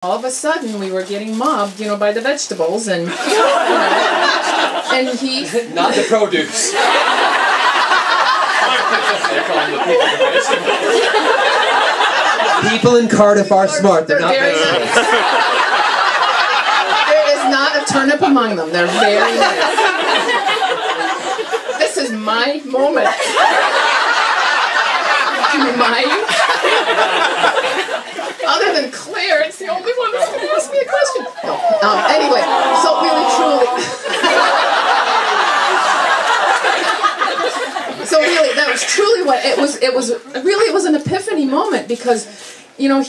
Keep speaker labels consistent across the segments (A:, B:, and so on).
A: All of a sudden, we were getting mobbed, you know, by the vegetables, and and he...
B: Not the produce. They're calling the people the vegetables. People in Cardiff are smart. They're not vegetables.
A: Nice. There is not a turnip among them. They're very nice. This is my moment. Do you mind? Other than Claire, it's the only one that's going to ask me a question. No. Anyway, so really, truly. So really, that was truly what it was. It was an epiphany moment because, you know,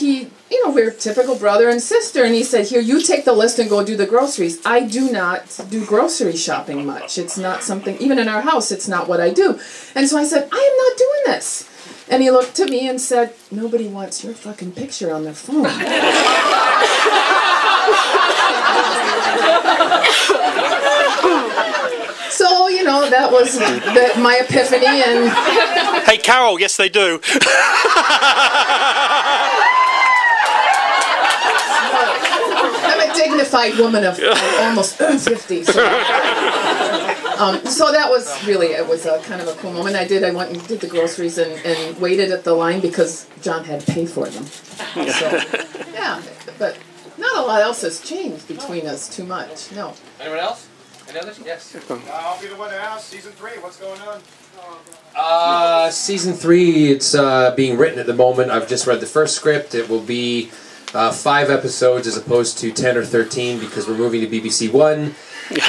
A: we're typical brother and sister, and he said, "Here, you take the list and go do the groceries." I do not do grocery shopping much. It's not something, even in our house, it's not what I do. And so I said, "I am not doing this." And he looked to me and said, "Nobody wants your fucking picture on their phone." So, you know, that was my epiphany. And
C: hey, Carole, yes they do.
A: I'm a dignified woman of almost 50. So that was really, it was a kind of a cool moment. I went and did the groceries and waited at the line because John had to pay for them. So, yeah, but not a lot else has changed between us too much, no.
B: Anyone else? Any others? Yes.
D: I'll be the one to ask. Season 3, what's going on?
B: Season 3, it's being written at the moment. I've just read the first script. It will be 5 episodes as opposed to 10 or 13 because we're moving to BBC One. And,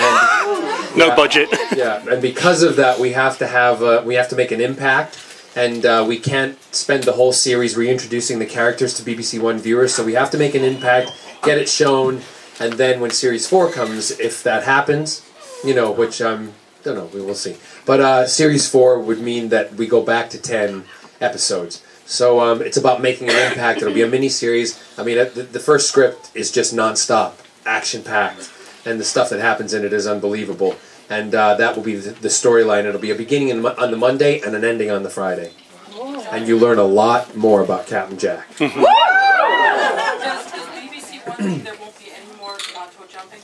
C: no budget.
B: Yeah, and because of that, we have to make an impact, and we can't spend the whole series reintroducing the characters to BBC One viewers. So we have to make an impact, get it shown, and then when Series 4 comes, if that happens, you know, which don't know, we will see. But Series 4 would mean that we go back to 10 episodes. So it's about making an impact. It'll be a mini-series. I mean, the first script is just non-stop, action-packed. And the stuff that happens in it is unbelievable. And that will be the storyline. It'll be a beginning on the Monday and an ending on the Friday. And you learn a lot more about Captain Jack.
E: Does BBC One there won't be any more toe jumping?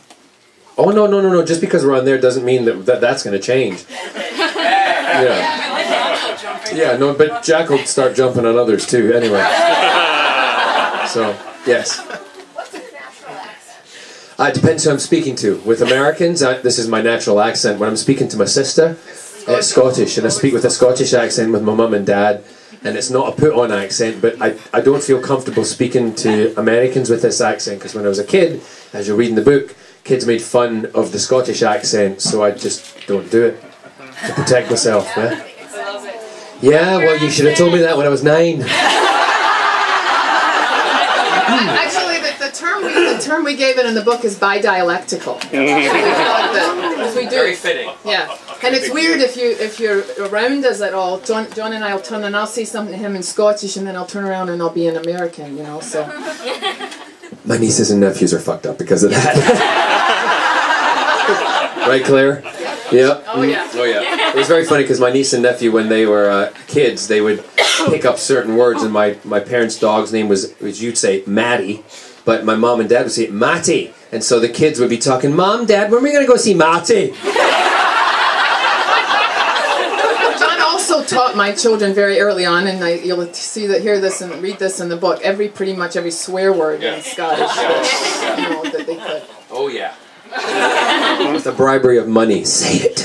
B: Oh, no. Just because we're on there doesn't mean that's going to change. Yeah. Yeah, no, but Jack will start jumping on others too, anyway. So, yes. It depends who I'm speaking to. With Americans, this is my natural accent. When I'm speaking to my sister, it's Scottish, and I speak with a Scottish accent with my mum and dad, and it's not a put-on accent, but I don't feel comfortable speaking to Americans with this accent, because when I was a kid, as you'll read in the book, kids made fun of the Scottish accent, so I just don't do it to protect myself. Yeah, yeah, well, you should have told me that when I was 9.
A: Actually, the term we gave it in the book is bi-dialectical. We do.
B: Very fitting.
A: Yeah, and it's weird if you're around us at all. John and I will turn, and I'll say something to him in Scottish, and then I'll turn around and I'll be an American, you know. So
B: my nieces and nephews are fucked up because of that. Right, Claire? Yep.
A: Oh yeah.
B: Oh yeah. It was very funny because my niece and nephew, when they were kids, they would pick up certain words, and my parents' dog's name was you'd say Matty, but my mom and dad would say Matty, and so the kids would be talking, "Mom, Dad, when are we going to go see Matty?"
A: John also taught my children very early on, and you'll hear this and read this in the book. Pretty much every swear word in Scottish that they could.
B: Oh yeah. With the bribery of money, say it.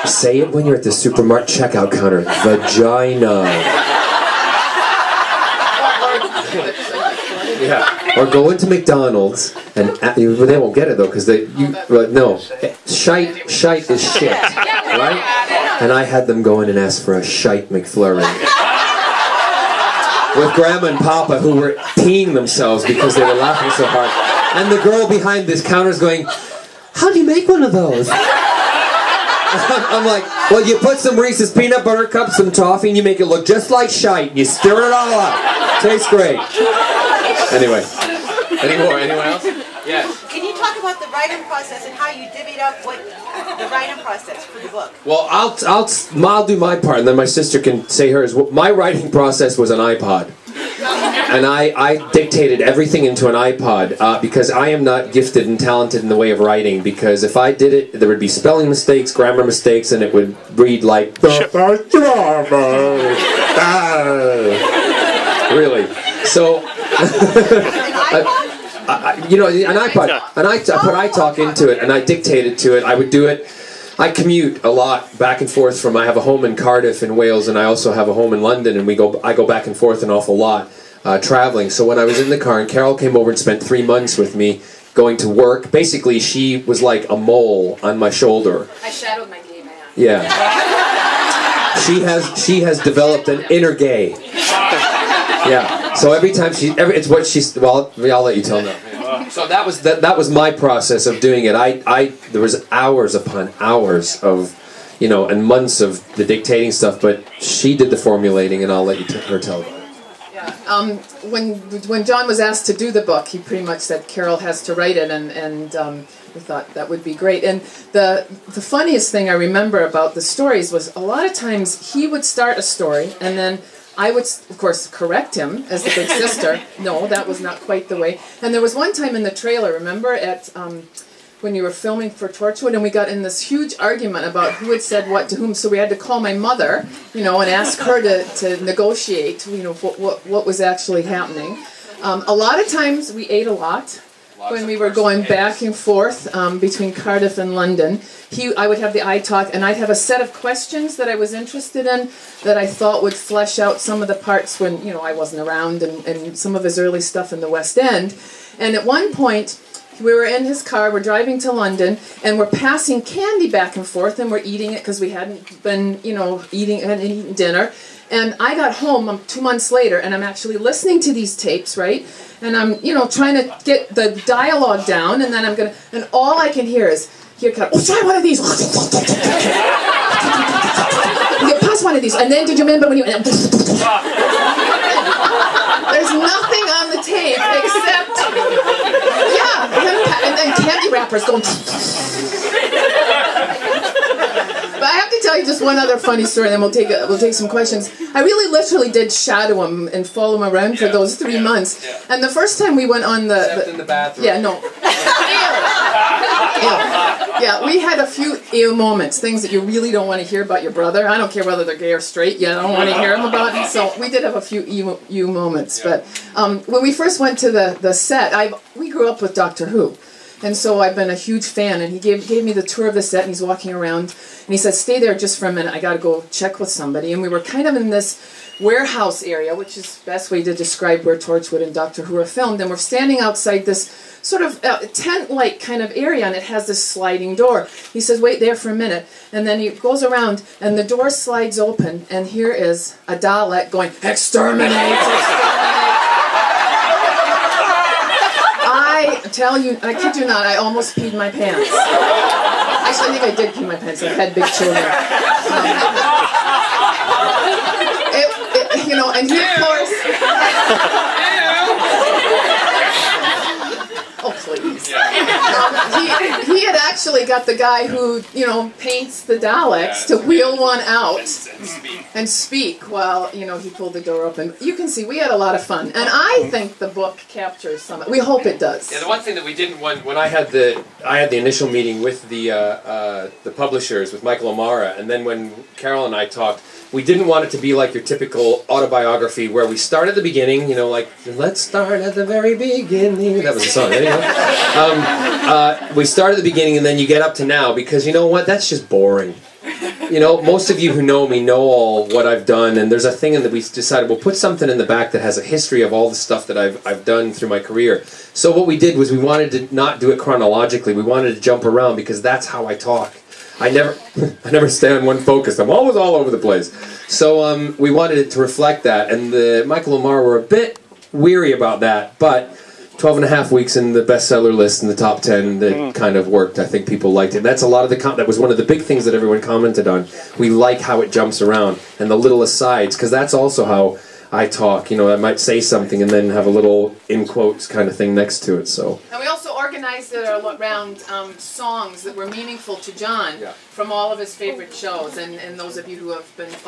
B: Say it when you're at the supermarket checkout counter. Vagina. Yeah. Or go into McDonald's and they won't get it though because no. Shite is shit, right? And I had them go in and ask for a shite McFlurry. With Grandma and Papa who were peeing themselves because they were laughing so hard. And the girl behind this counter is going, "How do you make one of those?" I'm like, "Well, you put some Reese's peanut butter cups, some toffee, and you make it look just like shite. And you stir it all up. Tastes great." Anyway, anyone else? Yeah.
F: Can you talk about the writing process and how you divvied up the writing process for the book?
B: Well, I'll do my part, and then my sister can say hers. My writing process was an iPod. and I dictated everything into an iPod because I am not gifted and talented in the way of writing, because if I did it, there would be spelling mistakes, grammar mistakes, and it would read like really. So you know, an iPod, and I put iTalk into it, and I dictated to it. I would do it. I commute a lot back and forth from. I have a home in Cardiff in Wales, and I also have a home in London, and I go back and forth an awful lot traveling. So when I was in the car, and Carole came over and spent 3 months with me going to work, basically she was like a mole on my shoulder.
A: I shadowed my gay man.
B: Yeah. She has developed an inner gay. Yeah. So every time it's what she's. Well, I'll let you tell now. So that was my process of doing it. There was hours upon hours of, you know, and months of the dictating stuff. But she did the formulating, and I'll let her tell about it.
A: Yeah. When John was asked to do the book, he pretty much said Carole has to write it, and we thought that would be great. And the funniest thing I remember about the stories was a lot of times he would start a story, and then I would, of course, correct him as the big sister. No, that was not quite the way. And there was one time in the trailer, remember, at when you were filming for Torchwood, and we got in this huge argument about who had said what to whom. So we had to call my mother, you know, and ask her to negotiate, you know, what was actually happening. A lot of times we ate a lot. When we were going back and forth between Cardiff and London, I would have the iTalk, and I'd have a set of questions that I was interested in that I thought would flesh out some of the parts when, you know, I wasn't around, and some of his early stuff in the West End. And at one point, we were in his car, we're driving to London, and we're passing candy back and forth, and we're eating it because we hadn't been, you know, eating dinner. And I got home 2 months later, and I'm actually listening to these tapes, right? And I'm, you know, trying to get the dialogue down, and then and all I can hear is, oh, try one of these. You pass one of these, and then did you remember when you? There's nothing on the tape except, and then candy wrappers going. But I have to tell you just one other funny story, and then we'll take some questions. I really literally did shadow him and follow him around for those 3 months. And the first time we went on
B: Except in the bathroom.
A: Yeah, no. Yeah, we had a few ew moments, things that you really don't want to hear about your brother. I don't care whether they're gay or straight. You don't want to hear them about it. So we did have a few ew moments. But when we first went to the set, we grew up with Doctor Who. And so I've been a huge fan, and he gave me the tour of the set, and he's walking around, and he said, stay there just for a minute, I got to go check with somebody. And we were kind of in this warehouse area, which is the best way to describe where Torchwood and Doctor Who are filmed, and we're standing outside this sort of tent-like kind of area, and it has this sliding door. He says, wait there for a minute, and then he goes around, and the door slides open, and here is a Dalek going, exterminate, exterminate. I tell you, I kid you not, I almost peed my pants. Actually, I think I did pee my pants. I've had big children. You know, and he, of course... Oh, please. He had actually got the guy who, you know, paints the Daleks to wheel one out and speak while, you know, he pulled the door open. You can see we had a lot of fun, and I think the book captures some of it. We hope it does.
B: Yeah, the one thing that we didn't want, when I had the initial meeting with the publishers, with Michael O'Mara, and then when Carole and I talked, we didn't want it to be like your typical autobiography where we start at the beginning, you know, like, let's start at the very beginning. That was the song, anyway. We start at the beginning and then you get up to now, because you know what? That's just boring. You know, most of you who know me know all what I've done, and there's a thing that we decided we'll put something in the back that has a history of all the stuff that I've done through my career. So what we did was we wanted to not do it chronologically. We wanted to jump around because that's how I talk. I never stay on one focus. I'm always all over the place. So we wanted it to reflect that, and Michael O'Mara were a bit weary about that, but 12.5 weeks in the bestseller list in the top 10, it kind of worked. I think people liked it. That's a lot of that was one of the big things that everyone commented on. We like how it jumps around, and the little asides, because that's also how I talk. You know, I might say something and then have a little in quotes kind of thing next to it. So. And we also organized it around songs that were meaningful to John from all of his favorite shows, and those of you who have been